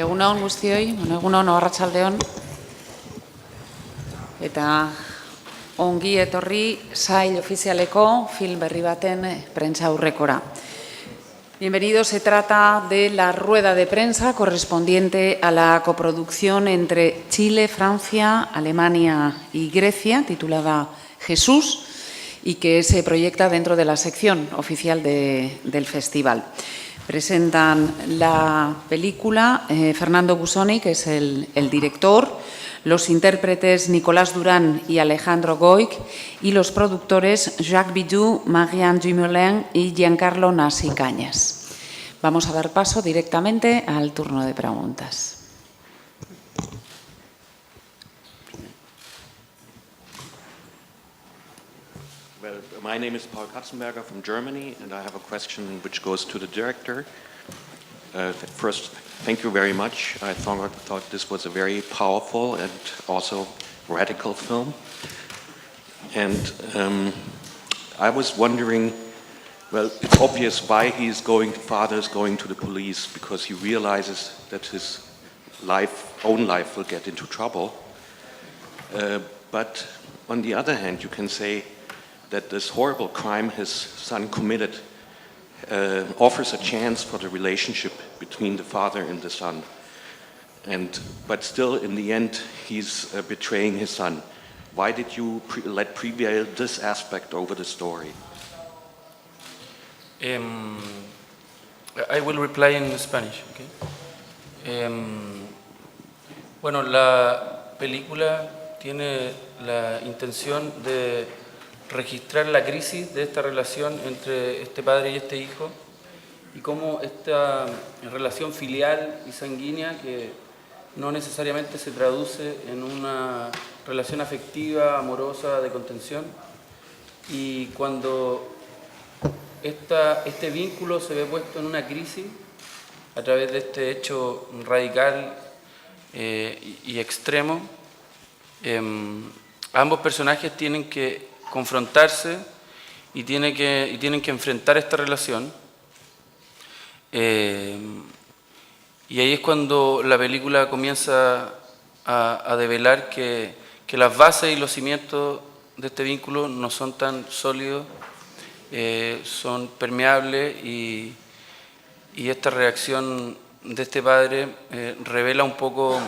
Egun on guztioi, egun on arratsaldeon, eta ongi etorri sail ofizialeko film berri baten prentsaurrekora. Bienvenido, se trata de la rueda de prensa correspondiente a la coproducción entre Chile, Francia, Alemania y Grecia, titulada Jesús, y que se proyecta dentro de la sección oficial del festival. Presentan la película Fernando Busoni, que es el director, los intérpretes Nicolás Durán y Alejandro Goic y los productores Jacques Bidou, Marianne Dumoulin y Giancarlo Nasi Cañas. Vamos a dar paso directamente al turno de preguntas. Well, my name is Paul Katzenberger from Germany, and I have a question which goes to the director. First, thank you very much. I thought this was a very powerful and also radical film. And I was wondering, well, it's obvious why father is going to the police, because he realizes that his own life will get into trouble. But on the other hand, you can say that this horrible crime his son committed offers a chance for the relationship between the father and the son. But still, in the end, he's betraying his son. Why did you let prevail this aspect over the story? I will reply in Spanish. Okay? Bueno, la película tiene la intención de registrar la crisis de esta relación entre este padre y este hijo y cómo esta relación filial y sanguínea, que no necesariamente se traduce en una relación afectiva, amorosa, de contención, y cuando este vínculo se ve puesto en una crisis a través de este hecho radical y extremo, ambos personajes tienen que confrontarse y tienen que enfrentar esta relación. Y ahí es cuando la película comienza a develar que las bases y los cimientos de este vínculo no son tan sólidos, son permeables, y esta reacción de este padre revela un poco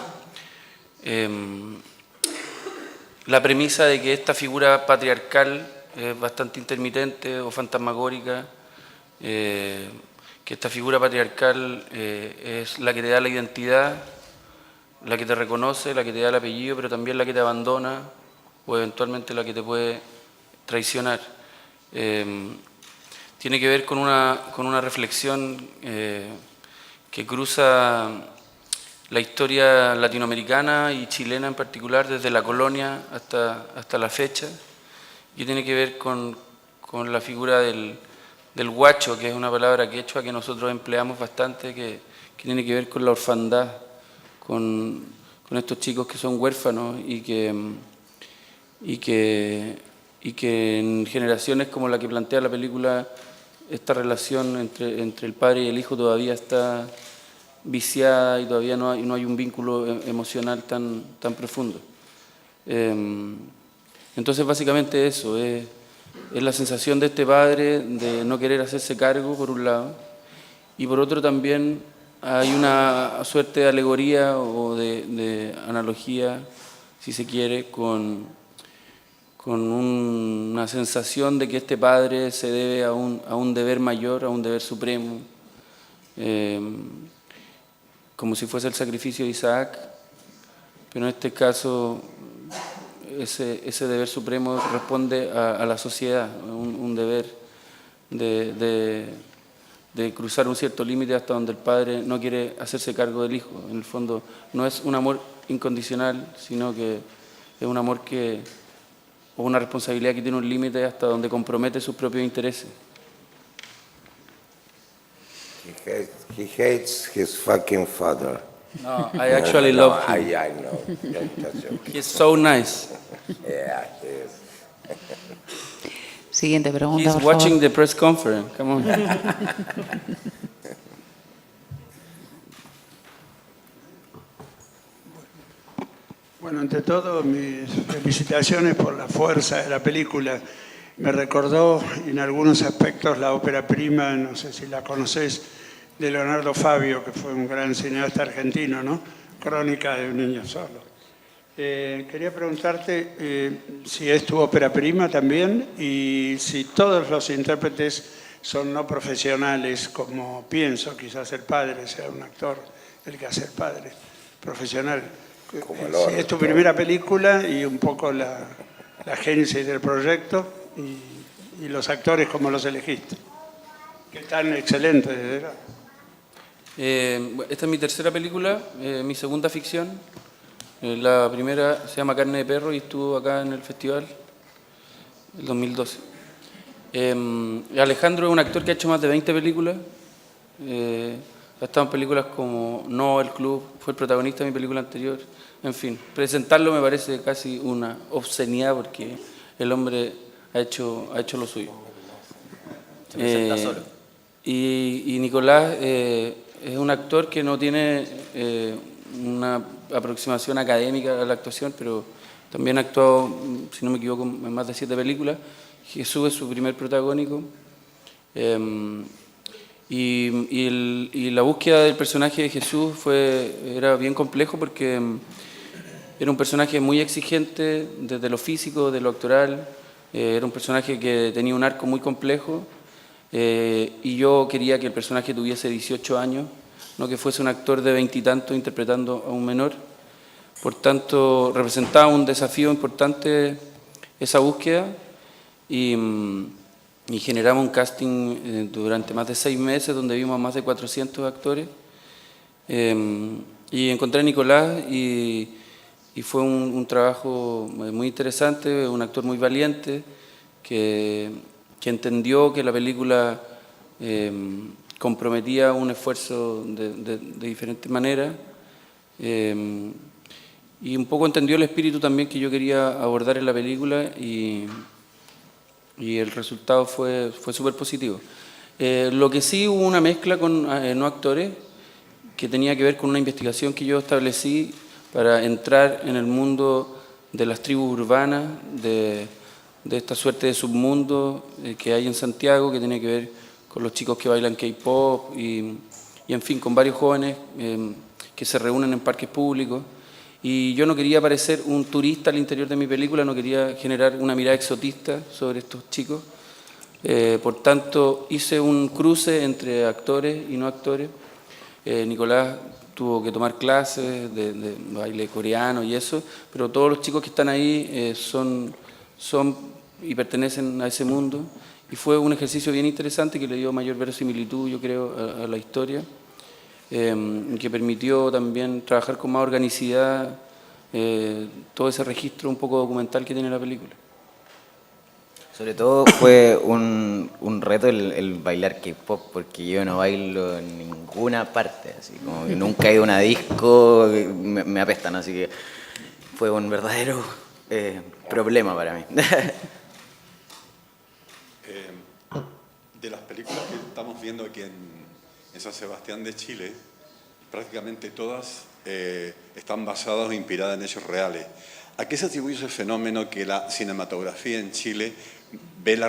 la premisa de que esta figura patriarcal es bastante intermitente o fantasmagórica, que esta figura patriarcal es la que te da la identidad, la que te reconoce, la que te da el apellido, pero también la que te abandona o eventualmente la que te puede traicionar. Tiene que ver con una reflexión que cruza la historia latinoamericana y chilena en particular, desde la colonia hasta la fecha, y tiene que ver con la figura del guacho, que es una palabra quechua que nosotros empleamos bastante, que tiene que ver con la orfandad, con estos chicos que son huérfanos y que en generaciones como la que plantea la película, esta relación entre el padre y el hijo todavía está viciada y todavía no hay un vínculo emocional tan profundo. Entonces, básicamente eso, es la sensación de este padre de no querer hacerse cargo, por un lado, y por otro también hay una suerte de alegoría o de analogía, si se quiere, con una sensación de que este padre se debe a un deber mayor, a un deber supremo, como si fuese el sacrificio de Isaac, pero en este caso ese deber supremo responde a la sociedad, un deber de cruzar un cierto límite hasta donde el padre no quiere hacerse cargo del hijo. En el fondo no es un amor incondicional, sino que es un amor o una responsabilidad que tiene un límite hasta donde compromete sus propios intereses. He hates his fucking father. No, I actually love him. I know. That's okay. He's so nice. Yeah, he is. Siguiente pregunta, He's por watching favor. the press conference. Come on. Bueno, ante todo, mis felicitaciones por la fuerza de la película. Me recordó en algunos aspectos la ópera prima, no sé si la conocés, de Leonardo Fabio, que fue un gran cineasta argentino, ¿no? Crónica de un niño solo. Quería preguntarte si es tu ópera prima también y si todos los intérpretes son no profesionales, como pienso, quizás el padre sea un actor, el que hace el padre, profesional. Como el Si es tu primera película y un poco la génesis del proyecto y los actores como los elegiste. Que están excelentes, desde verdad. Esta es mi tercera película, mi segunda ficción. La primera se llama Carne de Perro y estuvo acá en el festival el 2012. Alejandro es un actor que ha hecho más de 20 películas. Ha estado en películas como No, El Club, fue el protagonista de mi película anterior. En fin, presentarlo me parece casi una obscenidad porque el hombre ha hecho lo suyo. Se presenta solo. Y Nicolás es un actor que no tiene una aproximación académica a la actuación, pero también ha actuado, si no me equivoco, en más de 7 películas. Jesús es su primer protagónico. Y la búsqueda del personaje de Jesús era bien complejo porque era un personaje muy exigente desde lo físico, de lo actoral. Era un personaje que tenía un arco muy complejo y yo quería que el personaje tuviese 18 años, no que fuese un actor de 20 y tantos interpretando a un menor. Por tanto, representaba un desafío importante esa búsqueda y generamos un casting durante más de 6 meses donde vimos a más de 400 actores y encontré a Nicolás y fue un trabajo muy interesante, un actor muy valiente que entendió que la película comprometía un esfuerzo de diferentes maneras y un poco entendió el espíritu también que yo quería abordar en la película y el resultado fue súper positivo. Lo que sí hubo una mezcla con no actores que tenía que ver con una investigación que yo establecí para entrar en el mundo de las tribus urbanas, de esta suerte de submundo que hay en Santiago, que tiene que ver con los chicos que bailan K-pop y en fin, con varios jóvenes que se reúnen en parques públicos. Y yo no quería parecer un turista al interior de mi película, no quería generar una mirada exotista sobre estos chicos. Por tanto, hice un cruce entre actores y no actores. Nicolás tuvo que tomar clases de baile coreano y eso, pero todos los chicos que están ahí son y pertenecen a ese mundo. Y fue un ejercicio bien interesante que le dio mayor verosimilitud, yo creo, a la historia. Que permitió también trabajar con más organicidad todo ese registro un poco documental que tiene la película. Sobre todo fue un reto el bailar K-pop, porque yo no bailo en ninguna parte, así como que nunca he ido a una disco, me apestan, así que fue un verdadero problema para mí. De las películas que estamos viendo aquí en San Sebastián de Chile, prácticamente todas están basadas o inspiradas en hechos reales. ¿A qué se atribuye ese fenómeno que la cinematografía en Chile en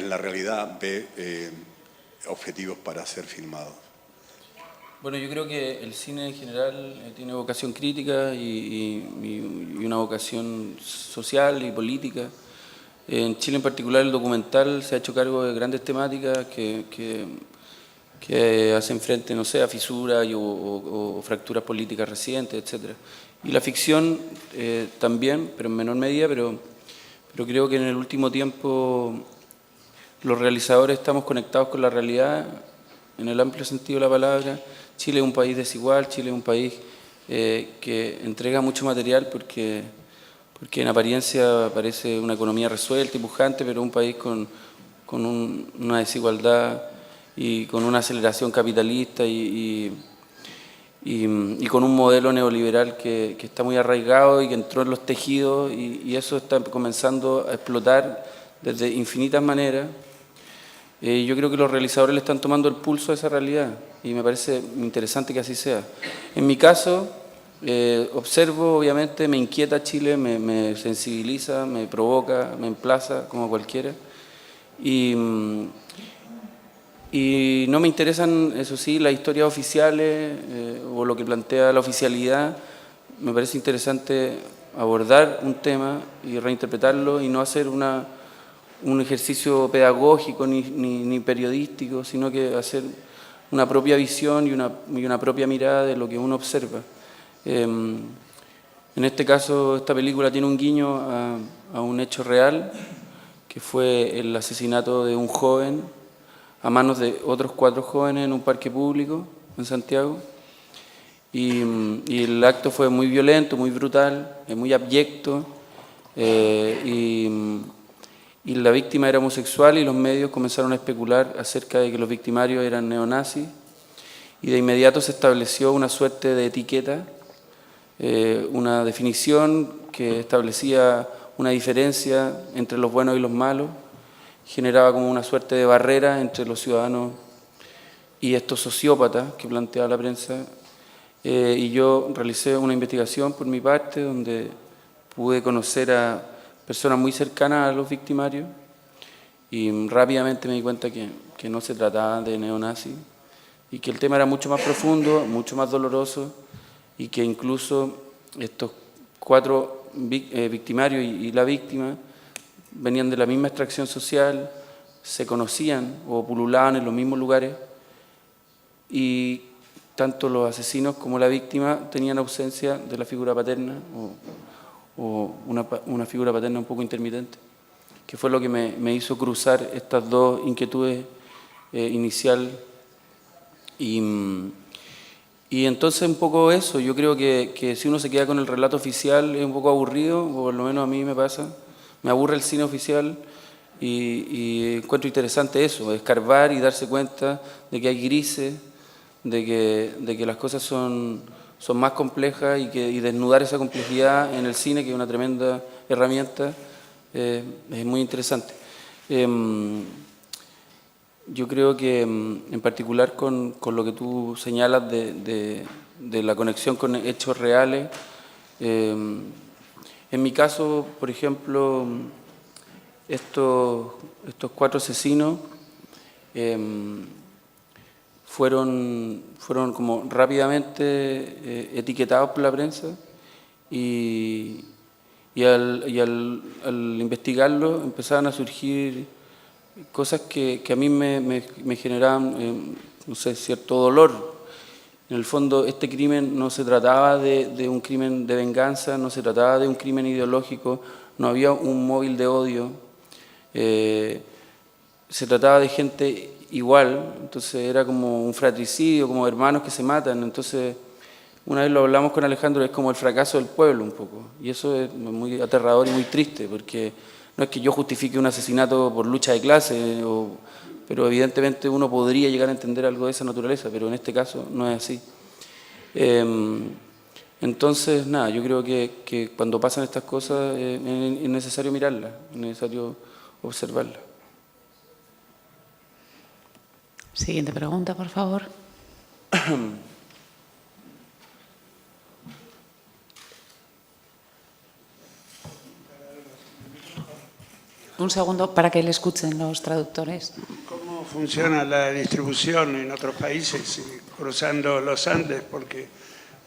la realidad ve objetivos para ser filmados? Bueno, yo creo que el cine en general tiene vocación crítica y una vocación social y política. En Chile en particular el documental se ha hecho cargo de grandes temáticas que hacen frente, no sé, a fisuras o fracturas políticas recientes, etc. Y la ficción también, pero en menor medida, pero creo que en el último tiempo los realizadores estamos conectados con la realidad en el amplio sentido de la palabra. Chile es un país desigual, Chile es un país que entrega mucho material porque en apariencia parece una economía resuelta y pujante, pero un país con una desigualdad y con una aceleración capitalista y con un modelo neoliberal que está muy arraigado y que entró en los tejidos y eso está comenzando a explotar desde infinitas maneras. Yo creo que los realizadores le están tomando el pulso a esa realidad y me parece interesante que así sea. En mi caso, Observo, obviamente, me inquieta Chile, me sensibiliza, me provoca, me emplaza, como cualquiera. Y no me interesan, eso sí, las historias oficiales o lo que plantea la oficialidad. Me parece interesante abordar un tema y reinterpretarlo y no hacer un ejercicio pedagógico ni periodístico, sino que hacer una propia visión y una propia mirada de lo que uno observa. En este caso, esta película tiene un guiño a un hecho real, que fue el asesinato de un joven a manos de otros 4 jóvenes en un parque público en Santiago. Y el acto fue muy violento, muy brutal, muy abyecto, y la víctima era homosexual y los medios comenzaron a especular acerca de que los victimarios eran neonazis, y de inmediato se estableció una suerte de etiqueta, una definición que establecía una diferencia entre los buenos y los malos, generaba como una suerte de barrera entre los ciudadanos y estos sociópatas que planteaba la prensa. Y yo realicé una investigación por mi parte donde pude conocer a personas muy cercanas a los victimarios y rápidamente me di cuenta que no se trataba de neonazis y que el tema era mucho más profundo, mucho más doloroso, y que incluso estos 4 victimarios y la víctima venían de la misma extracción social, se conocían o pululaban en los mismos lugares, y tanto los asesinos como la víctima tenían ausencia de la figura paterna o una figura paterna un poco intermitente, que fue lo que me hizo cruzar estas 2 inquietudes inicial. Y entonces un poco eso, yo creo que si uno se queda con el relato oficial es un poco aburrido, o por lo menos a mí me pasa, me aburre el cine oficial, y encuentro interesante eso, escarbar y darse cuenta de que hay grises, de que las cosas son más complejas y desnudar esa complejidad en el cine, que es una tremenda herramienta, es muy interesante. Yo creo que en particular con lo que tú señalas de la conexión con hechos reales, en mi caso, por ejemplo, estos 4 asesinos fueron como rápidamente etiquetados por la prensa, y al investigarlo empezaban a surgir cosas que a mí me generaban, no sé, cierto dolor. En el fondo, este crimen no se trataba de un crimen de venganza, no se trataba de un crimen ideológico, no había un móvil de odio, se trataba de gente igual, entonces era como un fratricidio, como hermanos que se matan. Entonces, una vez lo hablamos con Alejandro, es como el fracaso del pueblo un poco, y eso es muy aterrador y muy triste, porque no es que yo justifique un asesinato por lucha de clase, pero evidentemente uno podría llegar a entender algo de esa naturaleza, pero en este caso no es así. Entonces, nada, yo creo que cuando pasan estas cosas es necesario mirarlas, es necesario observarlas. Siguiente pregunta, por favor. Un segundo para que le escuchen los traductores. ¿Cómo funciona la distribución en otros países, cruzando los Andes? Porque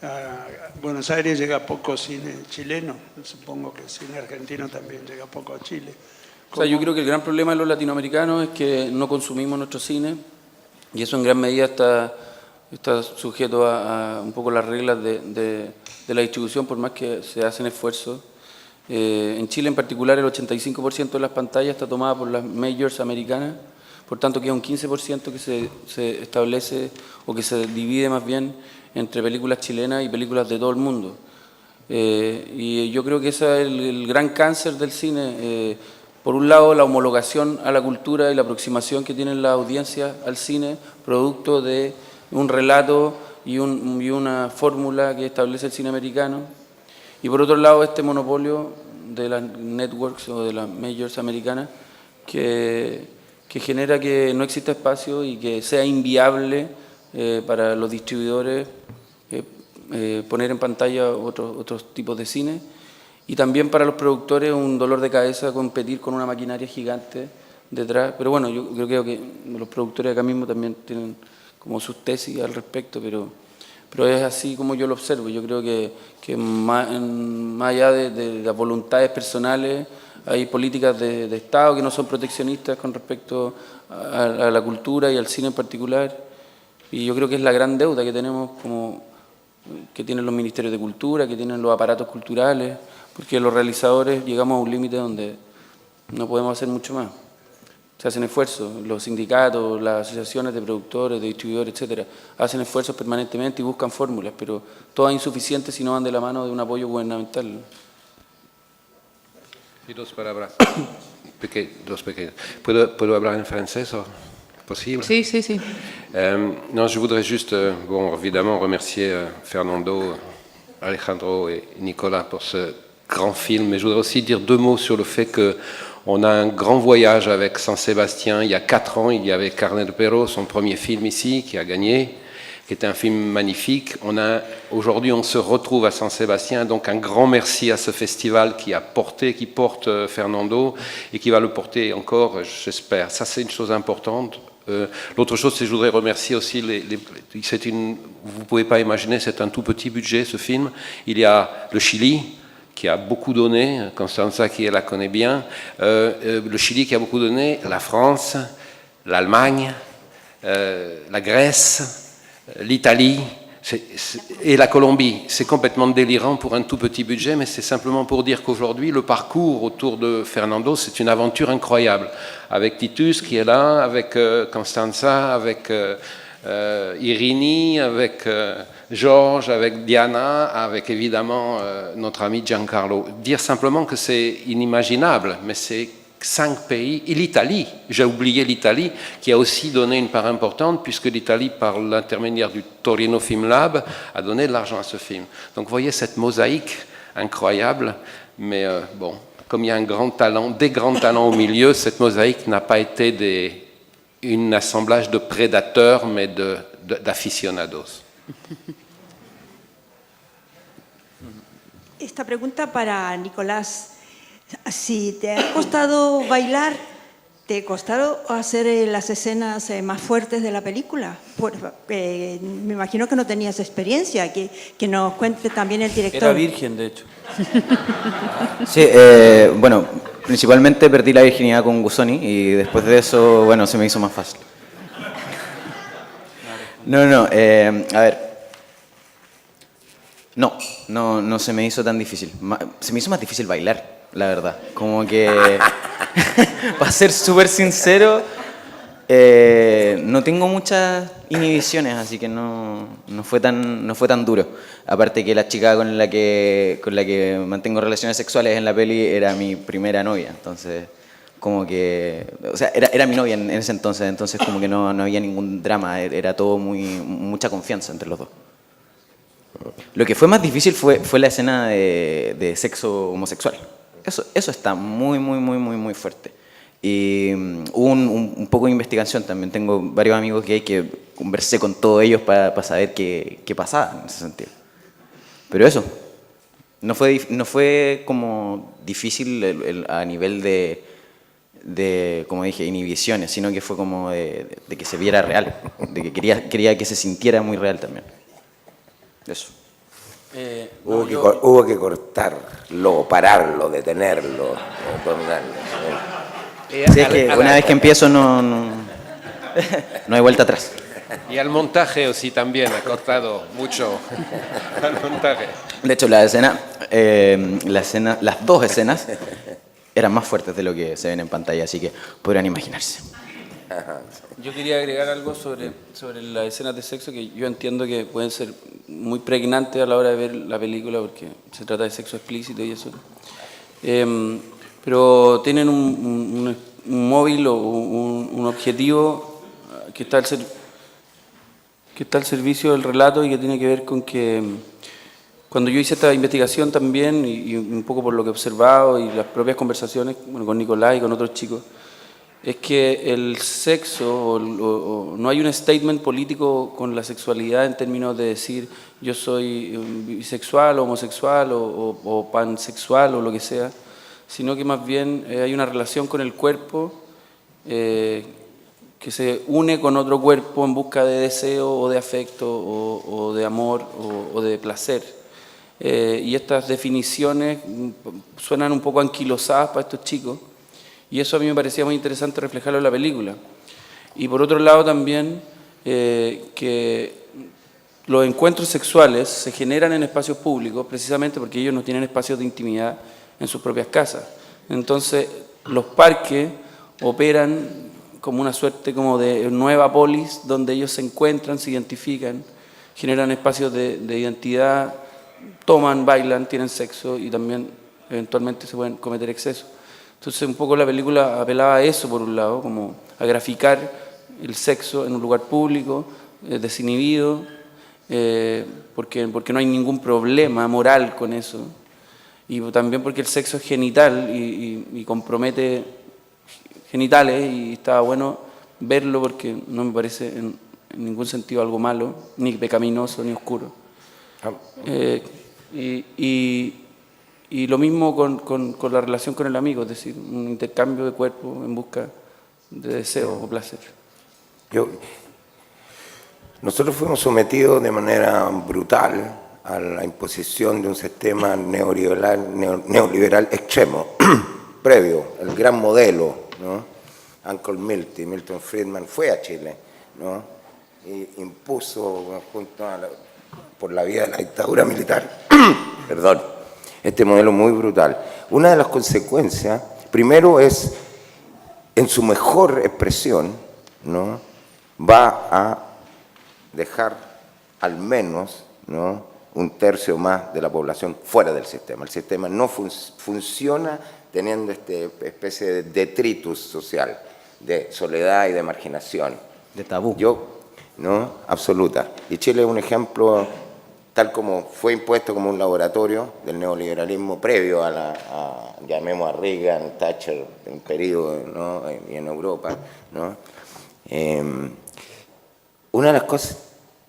a Buenos Aires llega poco cine chileno, supongo que el cine argentino también llega poco a Chile. O sea, yo creo que el gran problema de los latinoamericanos es que no consumimos nuestro cine, y eso en gran medida está sujeto a un poco las reglas de la distribución, por más que se hacen esfuerzos. En Chile en particular el 85% de las pantallas está tomada por las majors americanas, por tanto queda un 15% que se establece o que se divide más bien entre películas chilenas y películas de todo el mundo. Y yo creo que ese es el gran cáncer del cine. Por un lado, la homologación a la cultura y la aproximación que tienen las audiencias al cine, producto de un relato y una fórmula que establece el cine americano. Y por otro lado, este monopolio de las networks o de las majors americanas que genera que no exista espacio y que sea inviable para los distribuidores poner en pantalla otros tipos de cine. Y también para los productores un dolor de cabeza competir con una maquinaria gigante detrás. Pero bueno, yo creo que los productores acá mismo también tienen como sus tesis al respecto, pero es así como yo lo observo. Yo creo que más allá de las voluntades personales, hay políticas de Estado que no son proteccionistas con respecto a la cultura y al cine en particular. Y yo creo que es la gran deuda que tenemos, que tienen los ministerios de cultura, que tienen los aparatos culturales, porque los realizadores llegamos a un límite donde no podemos hacer mucho más. Se hacen esfuerzos, los sindicatos, las asociaciones de productores, de distribuidores, etcétera, hacen esfuerzos permanentemente y buscan fórmulas, pero todas insuficientes si no van de la mano de un apoyo gubernamental. Y dos palabras, dos pequeñas. ¿Puedo hablar en francés o possible? Sí, sí, sí. Non, je voudrais juste, bon, évidemment, remercier Fernando, Alejandro et Nicolas pour ce grand film, mais je voudrais aussi dire deux mots sur le fait qu'on a un grand voyage avec Saint-Sébastien. Il y a 4 ans, il y avait Carnet de Perros, son premier film ici, qui a gagné, qui était un film magnifique. Aujourd'hui, on se retrouve à Saint-Sébastien, donc un grand merci à ce festival qui porte Fernando et qui va le porter encore, j'espère. Ça, c'est une chose importante. L'autre chose, c'est que je voudrais remercier aussi vous ne pouvez pas imaginer, c'est un tout petit budget, ce film. Il y a le Chili, qui a beaucoup donné, Constanza qui la connaît bien, le Chili qui a beaucoup donné, la France, l'Allemagne, la Grèce, l'Italie et la Colombie. C'est complètement délirant pour un tout petit budget, mais c'est simplement pour dire qu'aujourd'hui, le parcours autour de Fernando, c'est une aventure incroyable. Avec Titus qui est là, avec Constanza, avec Irini, avec Georges, avec Diana, avec évidemment notre ami Giancarlo. Dire simplement que c'est inimaginable, mais c'est 5 pays, et l'Italie, j'ai oublié l'Italie, qui a aussi donné une part importante, puisque l'Italie, par l'intermédiaire du Torino Film Lab, a donné de l'argent à ce film. Donc vous voyez cette mosaïque incroyable, mais bon, comme il y a des grands talents au milieu, cette mosaïque n'a pas été un assemblage de prédateurs, mais d'aficionados. Esta pregunta para Nicolás. Si te ha costado bailar, ¿te costado hacer las escenas más fuertes de la película? Me imagino que no tenías experiencia, que nos cuente también el director. Era virgen, de hecho. Sí, bueno, principalmente perdí la virginidad con Gusoni y después de eso, bueno, se me hizo más fácil. No, a ver. No se me hizo tan difícil. Se me hizo más difícil bailar, la verdad. Como que, para ser súper sincero, no tengo muchas inhibiciones, así que no fue tan duro. Aparte que la chica con la que mantengo relaciones sexuales en la peli era mi primera novia, entonces como que, o sea, era mi novia en ese entonces como que no había ningún drama, era todo mucha confianza entre los dos. Lo que fue más difícil fue la escena de sexo homosexual. Eso está muy fuerte. Y hubo un poco de investigación también. Tengo varios amigos gay que conversé con todos ellos para saber qué pasaba en ese sentido. Pero eso, no fue como difícil a nivel de, como dije, inhibiciones, sino que fue como de que se viera real, de que quería que se sintiera muy real también. Eso. Hubo que cortarlo, pararlo, detenerlo, ponerlo. Sí, es que una vez que empiezo no hay vuelta atrás. Y al montaje sí también ha costado mucho al montaje. De hecho, las dos escenas eran más fuertes de lo que se ven en pantalla, así que podrán imaginarse. Yo quería agregar algo sobre las escenas de sexo que yo entiendo que pueden ser muy pregnantes a la hora de ver la película porque se trata de sexo explícito y eso. Pero tienen un móvil o un objetivo que está al servicio del relato y que tiene que ver con que cuando yo hice esta investigación también y un poco por lo que he observado y las propias conversaciones con Nicolás y con otros chicos, es que el sexo, no hay un statement político con la sexualidad en términos de decir yo soy bisexual, homosexual o pansexual o lo que sea, sino que más bien hay una relación con el cuerpo que se une con otro cuerpo en busca de deseo o de afecto o de amor o de placer. Y estas definiciones suenan un poco anquilosadas para estos chicos, y eso a mí me parecía muy interesante reflejarlo en la película. Y por otro lado también que los encuentros sexuales se generan en espacios públicos precisamente porque ellos no tienen espacios de intimidad en sus propias casas. Entonces los parques operan como una suerte como de nueva polis donde ellos se encuentran, se identifican, generan espacios de identidad, toman, bailan, tienen sexo y también eventualmente se pueden cometer excesos. Entonces un poco la película apelaba a eso por un lado, como a graficar el sexo en un lugar público, desinhibido, porque no hay ningún problema moral con eso, y también porque el sexo es genital y compromete genitales, y estaba bueno verlo porque no me parece en ningún sentido algo malo, ni pecaminoso, ni oscuro. Y lo mismo con la relación con el amigo, es decir, un intercambio de cuerpo en busca de deseo o placer. Nosotros fuimos sometidos de manera brutal a la imposición de un sistema neoliberal extremo, previo, el gran modelo, ¿no? Uncle Milton Friedman fue a Chile, ¿no? Y impuso por la vía de la dictadura militar, perdón, este modelo muy brutal. Una de las consecuencias, primero es, en su mejor expresión, ¿no? Va a dejar al menos, ¿no?, un tercio más de la población fuera del sistema. El sistema no funciona teniendo esta especie de detritus social, de soledad y de marginación. De tabú. ¿No? Absoluta. Y Chile es un ejemplo, tal como fue impuesto como un laboratorio del neoliberalismo previo llamemos a Reagan, Thatcher, en periodo, ¿no?, y en Europa, ¿no? Una de las cosas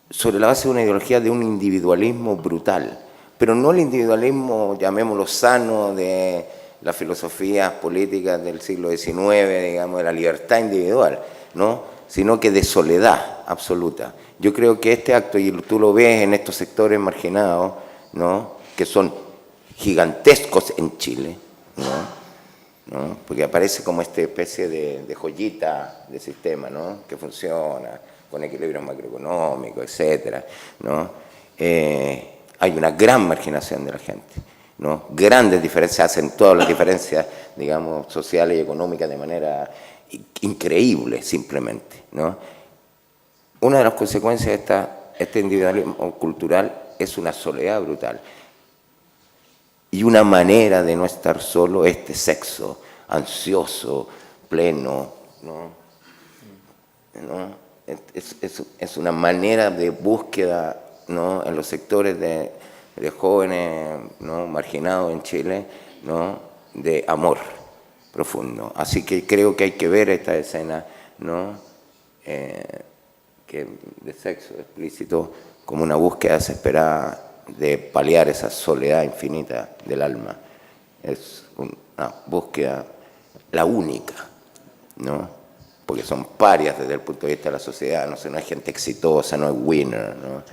sobre la base de una ideología de un individualismo brutal, pero no el individualismo, llamémoslo sano, de las filosofías políticas del siglo XIX, digamos, de la libertad individual, ¿no?, sino que de soledad absoluta. Yo creo que este acto, y tú lo ves en estos sectores marginados, ¿no?, que son gigantescos en Chile, ¿no? Porque aparece como esta especie de joyita de sistema, ¿no?, que funciona con equilibrios macroeconómicos, etcétera, ¿no? Hay una gran marginación de la gente, ¿no? Grandes diferencias, hacen todas las diferencias, digamos, sociales y económicas de manera increíble, simplemente, ¿no? Una de las consecuencias de este individualismo cultural es una soledad brutal. Y una manera de no estar solo, este sexo ansioso, pleno, ¿no? Es una manera de búsqueda, ¿no?, en los sectores de jóvenes, ¿no?, marginados en Chile, ¿no?, de amor profundo. Así que creo que hay que ver esta escena, ¿no?, de sexo explícito como una búsqueda desesperada de paliar esa soledad infinita del alma. Es una búsqueda, la única, ¿no?, porque son parias desde el punto de vista de la sociedad, no sé, no hay gente exitosa, no hay winner, ¿no?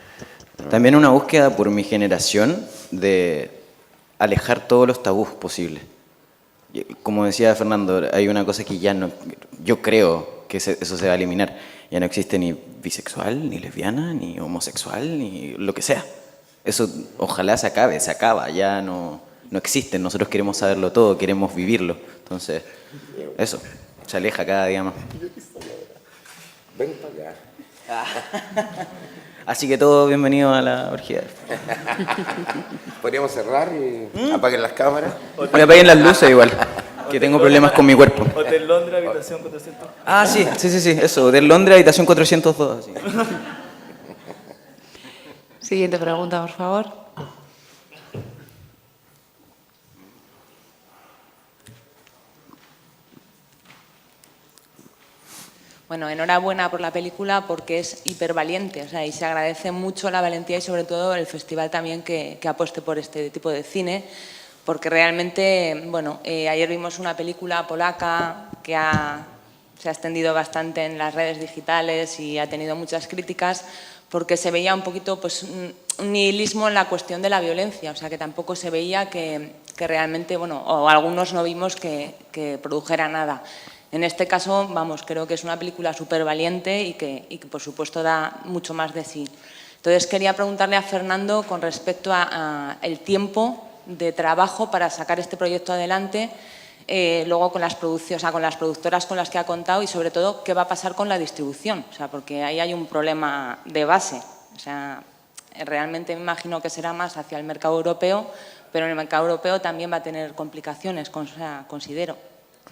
También una búsqueda por mi generación de alejar todos los tabús posibles. Como decía Fernando, hay una cosa que ya no, yo creo que eso se va a eliminar. Ya no existe ni bisexual, ni lesbiana, ni homosexual, ni lo que sea. Eso ojalá se acabe, se acaba, ya no existe. Nosotros queremos saberlo todo, queremos vivirlo. Entonces, eso, se aleja cada día más. Ven para acá. Así que todos bienvenidos a la orgía. ¿Podríamos cerrar y apaguen las cámaras? Me apaguen las luces igual, que tengo problemas con mi cuerpo. Hotel Londres, habitación 400. Ah, sí, eso. Hotel Londres, habitación 402. Así. Siguiente pregunta, por favor. Bueno, enhorabuena por la película porque es hipervaliente, o sea, y se agradece mucho la valentía y sobre todo el festival también que apueste por este tipo de cine, porque realmente, bueno, ayer vimos una película polaca que se ha extendido bastante en las redes digitales y ha tenido muchas críticas porque se veía un poquito pues, un nihilismo en la cuestión de la violencia, o sea, que tampoco se veía que realmente, bueno, o algunos no vimos que produjera nada. En este caso, vamos, creo que es una película súper valiente y que, por supuesto, da mucho más de sí. Entonces, quería preguntarle a Fernando con respecto a el tiempo de trabajo para sacar este proyecto adelante, luego con las productoras con las que ha contado y, sobre todo, qué va a pasar con la distribución, o sea, porque ahí hay un problema de base. O sea, realmente me imagino que será más hacia el mercado europeo, pero en el mercado europeo también va a tener complicaciones, considero,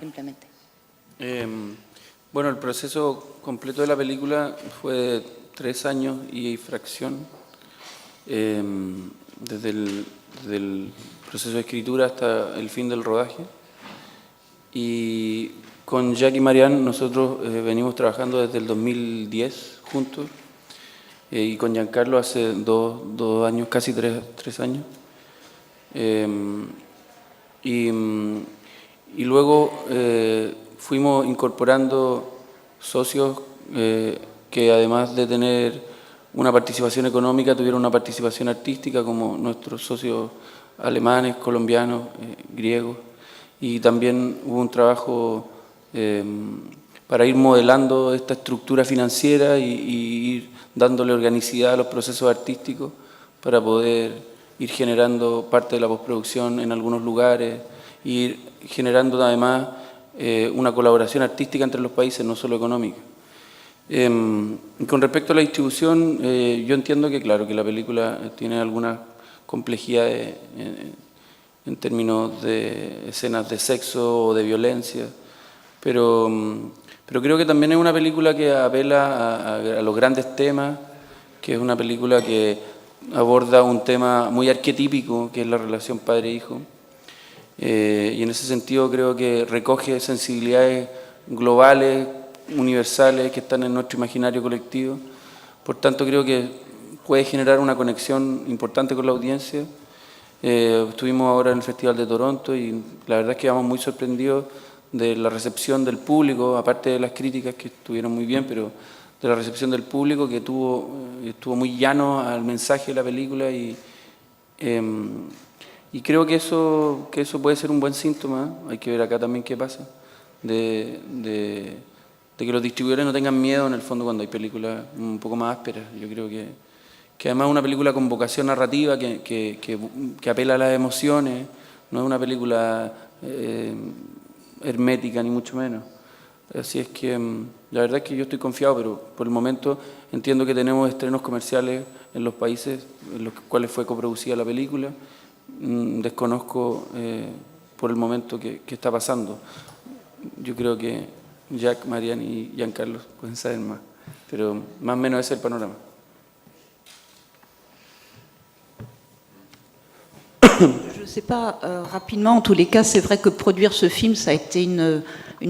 simplemente. Bueno, el proceso completo de la película fue de 3 años y fracción, desde el proceso de escritura hasta el fin del rodaje. Y con Jack y Marianne nosotros venimos trabajando desde el 2010 juntos, y con Giancarlo hace 2 años, casi 3 años. Y luego fuimos incorporando socios que, además de tener una participación económica, tuvieron una participación artística, como nuestros socios alemanes, colombianos, griegos. Y también hubo un trabajo para ir modelando esta estructura financiera y ir dándole organicidad a los procesos artísticos para poder ir generando parte de la postproducción en algunos lugares, ir generando además una colaboración artística entre los países, no solo económica. Con respecto a la distribución, yo entiendo que, claro, que la película tiene algunas complejidades en términos de escenas de sexo o de violencia, pero creo que también es una película que apela a los grandes temas, que es una película que aborda un tema muy arquetípico, que es la relación padre-hijo. Y en ese sentido creo que recoge sensibilidades globales, universales, que están en nuestro imaginario colectivo. Por tanto, creo que puede generar una conexión importante con la audiencia. Estuvimos ahora en el Festival de Toronto y la verdad es que quedamos muy sorprendidos de la recepción del público, aparte de las críticas que estuvieron muy bien, pero de la recepción del público, que estuvo muy llano al mensaje de la película, y creo que eso puede ser un buen síntoma. Hay que ver acá también qué pasa, de que los distribuidores no tengan miedo en el fondo cuando hay películas un poco más ásperas. Yo creo que además es una película con vocación narrativa que apela a las emociones, no es una película hermética ni mucho menos. Así es que la verdad es que yo estoy confiado, pero por el momento entiendo que tenemos estrenos comerciales en los países en los cuales fue coproducida la película. Desconozco por el momento qué está pasando. Yo creo que Jack, Marianne y Giancarlo pueden saber más, pero más o menos ese es el panorama. Je ne sais pas, rapidement, en tous les cas, c'est vrai que produire ce film, ça a été une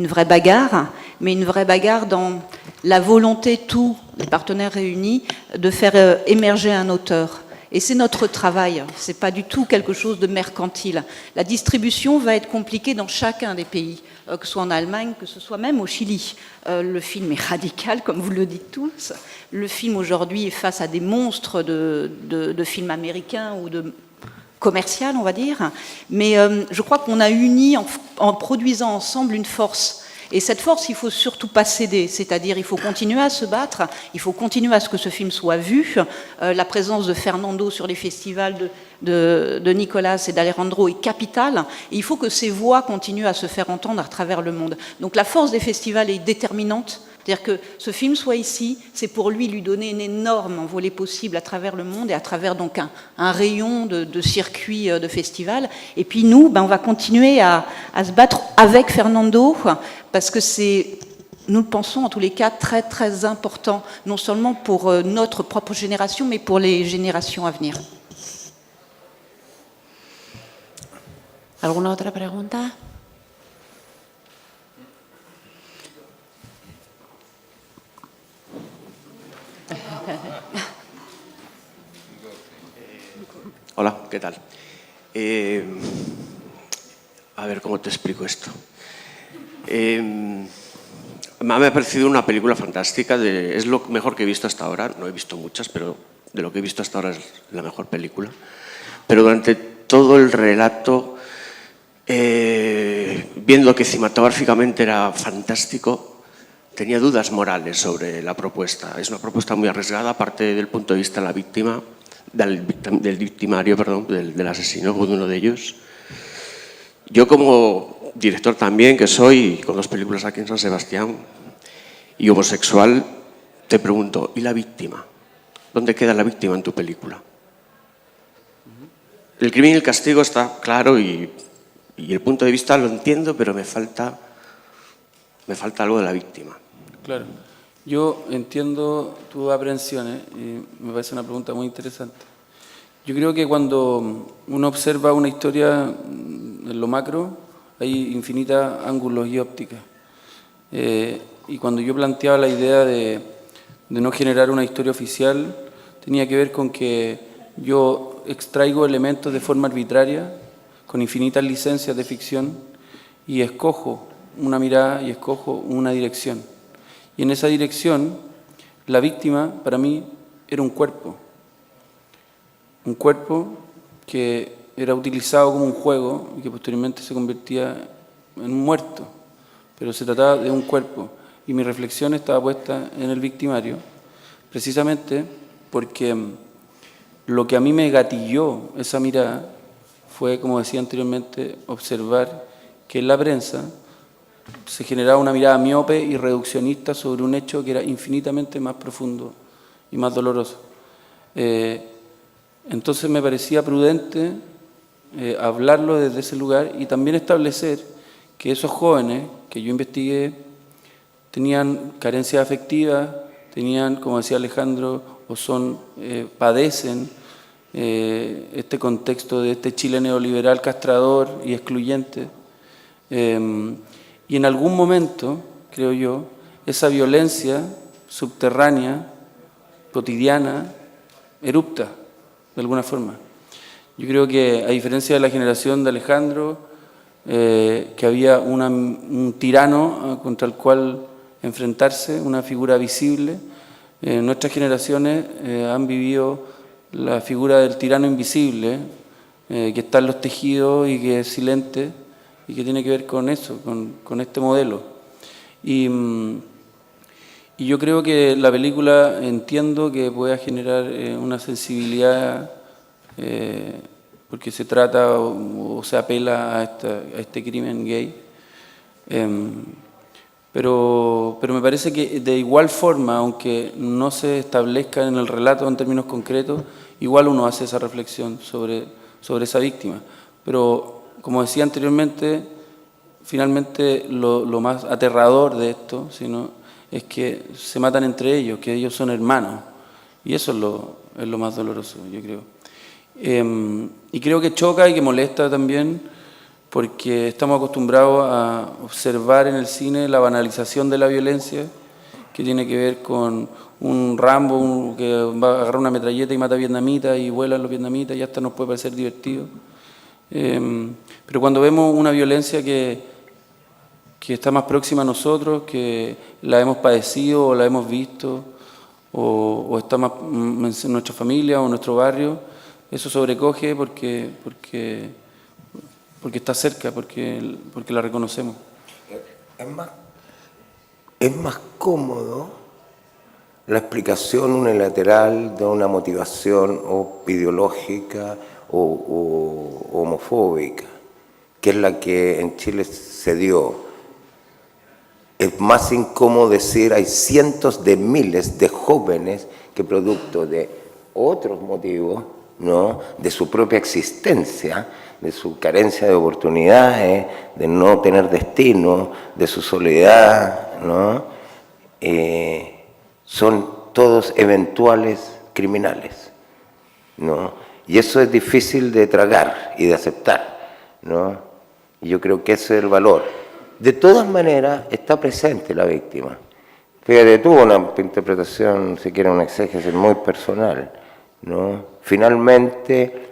vraie bagarre, mais une vraie bagarre dans la volonté, tous les partenaires réunis, de faire émerger un auteur. Et c'est notre travail, c'est pas du tout quelque chose de mercantile. La distribution va être compliquée dans chacun des pays, que ce soit en Allemagne, que ce soit même au Chili. Le film est radical, comme vous le dites tous. Le film aujourd'hui est face à des monstres de films américains ou de commercial, on va dire, mais je crois qu'on a uni en produisant ensemble une force. Et cette force, il ne faut surtout pas céder, c'est-à-dire il faut continuer à se battre, il faut continuer à ce que ce film soit vu. La présence de Fernando sur les festivals de Nicolas et d'Alejandro est capitale, et il faut que ces voix continuent à se faire entendre à travers le monde. Donc la force des festivals est déterminante. C'est-à-dire que ce film soit ici, c'est pour lui donner une énorme envolée possible à travers le monde et à travers donc un rayon de circuits de festivals. Et puis nous, on va continuer à se battre avec Fernando parce que c'est, nous le pensons en tous les cas, très très important, non seulement pour notre propre génération, mais pour les générations à venir. ¿Alguna otra pregunta? ¿qué tal? A ver, ¿cómo te explico esto? Me ha parecido una película fantástica, es lo mejor que he visto hasta ahora. No he visto muchas, pero de lo que he visto hasta ahora es la mejor película. Pero durante todo el relato, viendo que cinematográficamente era fantástico, tenía dudas morales sobre la propuesta. Es una propuesta muy arriesgada, aparte del punto de vista de la víctima, del victimario, perdón, del asesino, de uno de ellos. Yo como director también, que soy, con 2 películas aquí en San Sebastián, y homosexual, te pregunto, ¿y la víctima? ¿Dónde queda la víctima en tu película? El crimen y el castigo está claro y el punto de vista lo entiendo, pero me falta algo de la víctima. Claro. Yo entiendo tus aprehensiones y me parece una pregunta muy interesante. Yo creo que cuando uno observa una historia en lo macro, hay infinitos ángulos y ópticas. Y cuando yo planteaba la idea de no generar una historia oficial, tenía que ver con que yo extraigo elementos de forma arbitraria, con infinitas licencias de ficción, y escojo una mirada y escojo una dirección. Y en esa dirección, la víctima, para mí, era un cuerpo que era utilizado como un juego y que posteriormente se convertía en un muerto, pero se trataba de un cuerpo. Y mi reflexión estaba puesta en el victimario, precisamente porque lo que a mí me gatilló esa mirada fue, como decía anteriormente, observar que en la prensa se generaba una mirada miope y reduccionista sobre un hecho que era infinitamente más profundo y más doloroso. Entonces me parecía prudente hablarlo desde ese lugar y también establecer que esos jóvenes que yo investigué tenían carencias afectivas, tenían, como decía Alejandro, padecen este contexto de este Chile neoliberal castrador y excluyente. Y en algún momento, creo yo, esa violencia subterránea, cotidiana, erupta de alguna forma. Yo creo que, a diferencia de la generación de Alejandro, que había un tirano contra el cual enfrentarse, una figura visible, nuestras generaciones han vivido la figura del tirano invisible, que está en los tejidos y que es silente, y que tiene que ver con eso, con este modelo. Y yo creo que la película entiendo que pueda generar una sensibilidad, porque se trata o se apela a este crimen gay. Pero me parece que de igual forma, aunque no se establezca en el relato en términos concretos, igual uno hace esa reflexión sobre esa víctima. Pero, como decía anteriormente, finalmente lo más aterrador de esto es que se matan entre ellos, que ellos son hermanos. Y eso es lo más doloroso, yo creo. Y creo que choca y que molesta también, porque estamos acostumbrados a observar en el cine la banalización de la violencia, que tiene que ver con un Rambo que va a agarrar una metralleta y mata a vietnamitas y vuelan los vietnamitas, y hasta nos puede parecer divertido. Pero cuando vemos una violencia que está más próxima a nosotros, que la hemos padecido o la hemos visto, o está más en nuestra familia o en nuestro barrio, eso sobrecoge porque está cerca, porque la reconocemos. Es más cómodo la explicación unilateral de una motivación o ideológica o homofóbica, que es la que en Chile se dio. Es más incómodo decir hay cientos de miles de jóvenes que producto de otros motivos, ¿no?, de su propia existencia, de su carencia de oportunidades, de no tener destino, de su soledad, ¿no?, son todos eventuales criminales, ¿no? Y eso es difícil de tragar y de aceptar, ¿no? Y yo creo que ese es el valor. De todas maneras, está presente la víctima. Fíjate, tuvo una interpretación, si quiere, una exégesis muy personal, ¿no? Finalmente,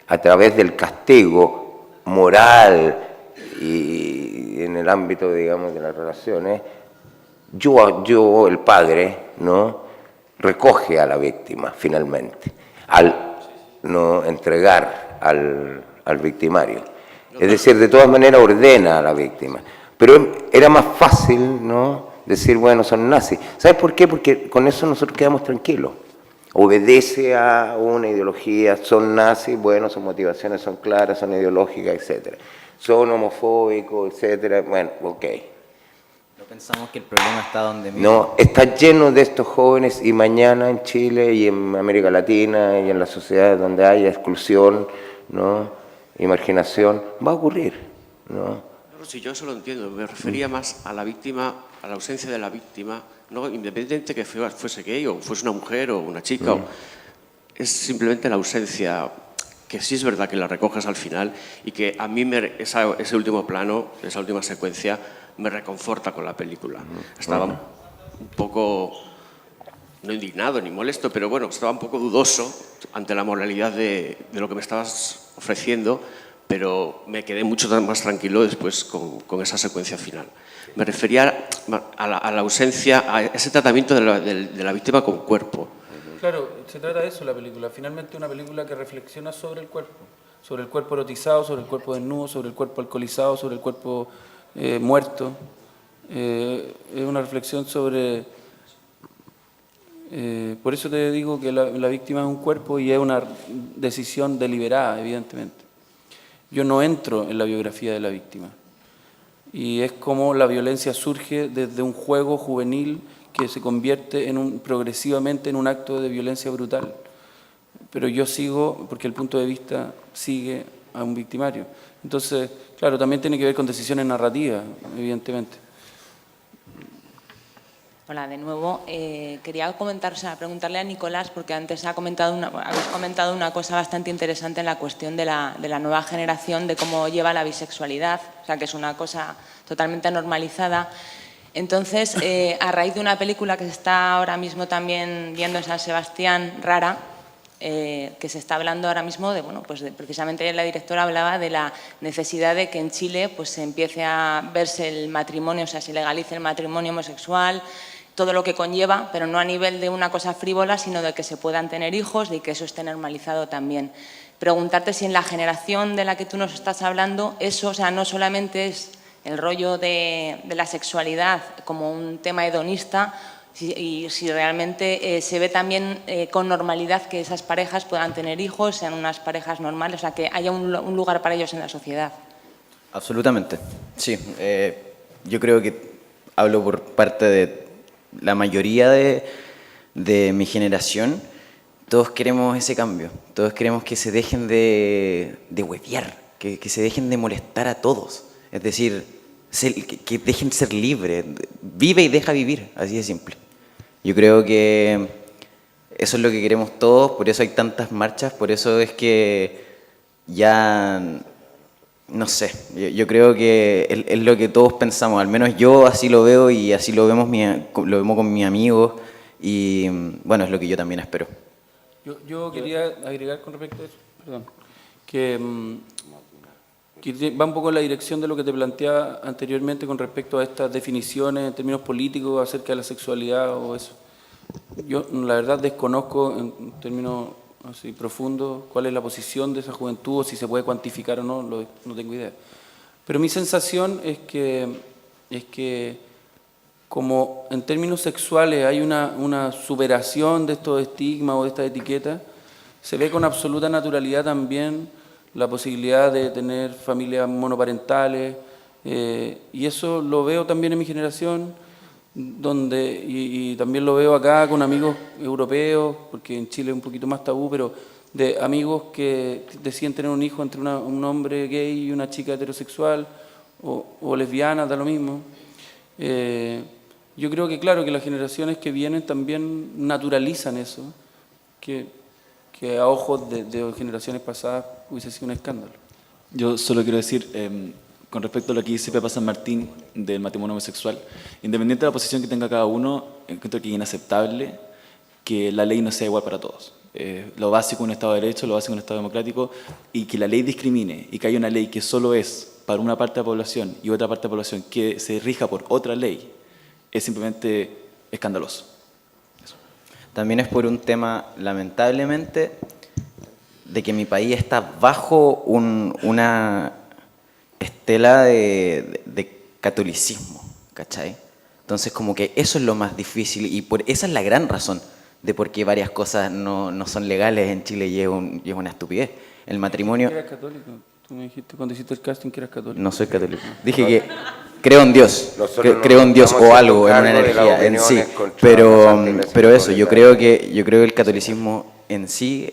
a través del castigo moral y en el ámbito, digamos, de las relaciones, yo el padre, ¿no?, recoge a la víctima finalmente, al no entregar al victimario. Es decir, de todas maneras ordena a la víctima. Pero era más fácil, ¿no?, decir, bueno, son nazis. ¿Sabes por qué? Porque con eso nosotros quedamos tranquilos. Obedece a una ideología, son nazis, bueno, sus motivaciones son claras, son ideológicas, etc. Son homofóbicos, etc. Bueno, ok. No pensamos que el problema está donde mismo. No, está lleno de estos jóvenes y mañana en Chile y en América Latina y en las sociedades donde haya exclusión, ¿no?, y marginación, va a ocurrir, ¿no? No, si yo eso lo entiendo, me refería más a la víctima, a la ausencia de la víctima, no, independientemente que fuese gay o fuese una mujer o una chica, es simplemente la ausencia, que sí es verdad que la recoges al final y que a mí ese último plano, esa última secuencia, me reconforta con la película. Estaba un poco, no indignado ni molesto, pero bueno, estaba un poco dudoso ante la moralidad de lo que me estabas ofreciendo, pero me quedé mucho más tranquilo después con esa secuencia final. Me refería a la ausencia, a ese tratamiento de la víctima con cuerpo. Claro, se trata de eso la película. Finalmente una película que reflexiona sobre el cuerpo erotizado, sobre el cuerpo desnudo, sobre el cuerpo alcoholizado, sobre el cuerpo muerto. Es una reflexión sobre... por eso te digo que la víctima es un cuerpo y es una decisión deliberada, evidentemente. Yo no entro en la biografía de la víctima. Y es como la violencia surge desde un juego juvenil que se convierte progresivamente en un acto de violencia brutal. Pero yo sigo, porque el punto de vista sigue a un victimario. Entonces, claro, también tiene que ver con decisiones narrativas, evidentemente. Hola, de nuevo. Quería preguntarle a Nicolás, porque antes habéis comentado una cosa bastante interesante en la cuestión de la nueva generación, de cómo lleva la bisexualidad, o sea, que es una cosa totalmente normalizada. Entonces, a raíz de una película que se está ahora mismo también viendo en San Sebastián, Rara, que se está hablando ahora mismo precisamente la directora hablaba de la necesidad de que en Chile pues, se empiece a verse el matrimonio, o sea, se legalice el matrimonio homosexual, todo lo que conlleva, pero no a nivel de una cosa frívola, sino de que se puedan tener hijos y que eso esté normalizado también. Preguntarte si en la generación de la que tú nos estás hablando, eso, o sea, no solamente es el rollo de la sexualidad como un tema hedonista, y si realmente se ve también con normalidad que esas parejas puedan tener hijos, sean unas parejas normales, o sea, que haya un lugar para ellos en la sociedad. Absolutamente, sí. Yo creo que hablo por parte de la mayoría de mi generación. Todos queremos ese cambio, todos queremos que se dejen de huevear, que se dejen de molestar a todos. Es decir, que dejen ser libres, vive y deja vivir, así de simple. Yo creo que eso es lo que queremos todos, por eso hay tantas marchas, por eso es que ya, no sé, yo creo que es lo que todos pensamos, al menos yo así lo veo y así lo vemos con mis amigos y bueno, es lo que yo también espero. Yo quería agregar con respecto a eso, perdón, que va un poco en la dirección de lo que te planteaba anteriormente con respecto a estas definiciones en términos políticos acerca de la sexualidad o eso. Yo, la verdad, desconozco en términos así profundos cuál es la posición de esa juventud o si se puede cuantificar o no, no tengo idea. Pero mi sensación es que como en términos sexuales hay una superación de estos estigmas o de estas etiquetas, se ve con absoluta naturalidad también la posibilidad de tener familias monoparentales, y eso lo veo también en mi generación, y también lo veo acá con amigos europeos, porque en Chile es un poquito más tabú, pero de amigos que deciden tener un hijo entre un hombre gay y una chica heterosexual, o lesbiana, da lo mismo. Yo creo que claro, que las generaciones que vienen también naturalizan eso, que a ojos de generaciones pasadas hubiese sido un escándalo. Yo solo quiero decir, con respecto a lo que dice Pepa San Martín del matrimonio homosexual, independiente de la posición que tenga cada uno, encuentro que es inaceptable que la ley no sea igual para todos. lo básico de un Estado de Derecho, lo básico de un Estado democrático, y que la ley discrimine y que haya una ley que solo es para una parte de la población y otra parte de la población que se rija por otra ley, es simplemente escandaloso. También es por un tema, lamentablemente, de que mi país está bajo una estela de catolicismo, ¿cachai? Entonces como que eso es lo más difícil y esa es la gran razón de por qué varias cosas no son legales en Chile y es una estupidez. El matrimonio... ¿Eres católico? Tú me dijiste cuando hiciste el casting que eras católico. No soy católico. Dije que creo en Dios, Nosotros creo en Dios estamos o algo, en haciendo una cargo de las energía en sí. opiniones contra Pero eso, yo creo que el catolicismo en sí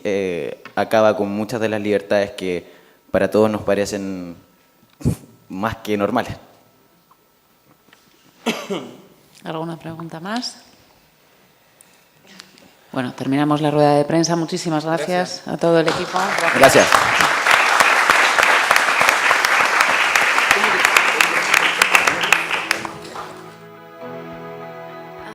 acaba con muchas de las libertades que para todos nos parecen más que normales. ¿Alguna pregunta más? Bueno, terminamos la rueda de prensa. Muchísimas gracias a todo el equipo. Gracias.